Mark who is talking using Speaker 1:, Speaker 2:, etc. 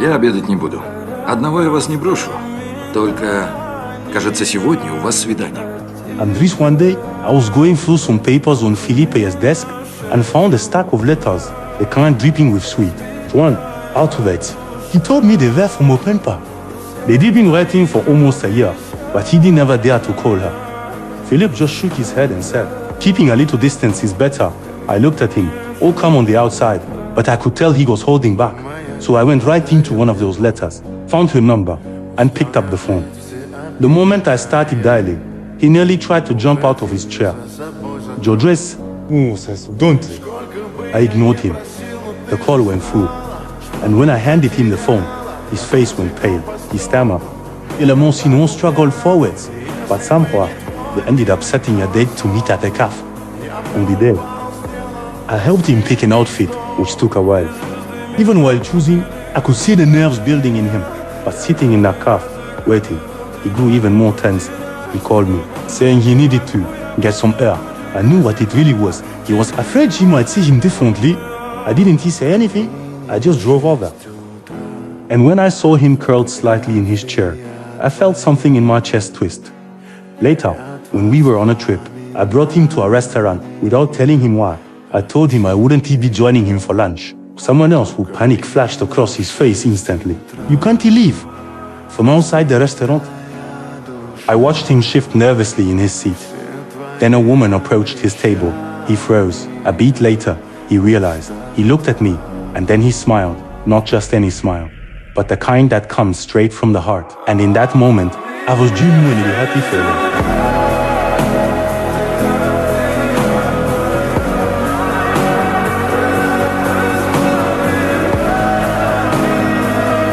Speaker 1: Я обедать не буду. Одного я вас не брошу. Только, кажется, сегодня у вас свидание.
Speaker 2: And Driss, one day, I was going through some papers on Philippe's desk and found a stack of letters, the kind dripping with sweet. One, out of it. He told me they were from her grandpa. They'd been writing for almost a year, but he didn't ever dare to call her. Philippe just shook his head and said, keeping a little distance is better. I looked at him, all calm on the outside, but I could tell he was holding back. So I went right into one of those letters, found her number, and picked up the phone. The moment I started dialing, he nearly tried to jump out of his chair. Driss. Don't. I ignored him. The call went through, and when I handed him the phone, his face went pale. He stammered. Et le Monsignor struggled forwards, but somehow they ended up setting a date to meet at a cafe. On the day, I helped him pick an outfit, which took a while. Even while choosing, I could see the nerves building in him. But sitting in that cafe, waiting, he grew even more tense. He called me, saying he needed to get some air. I knew what it really was. He was afraid she might see him differently. I didn't say anything. I just drove over. And when I saw him curled slightly in his chair, I felt something in my chest twist. Later, when we were on a trip, I brought him to a restaurant without telling him why. I told him I wouldn't be joining him for lunch. Someone else who panic flashed across his face instantly. You can't leave. From outside the restaurant, I watched him shift nervously in his seat. Then a woman approached his table. He froze. A beat later, he realized. He looked at me, and then he smiled. Not just any smile, but the kind that comes straight from the heart. And in that moment, I was genuinely happy for him.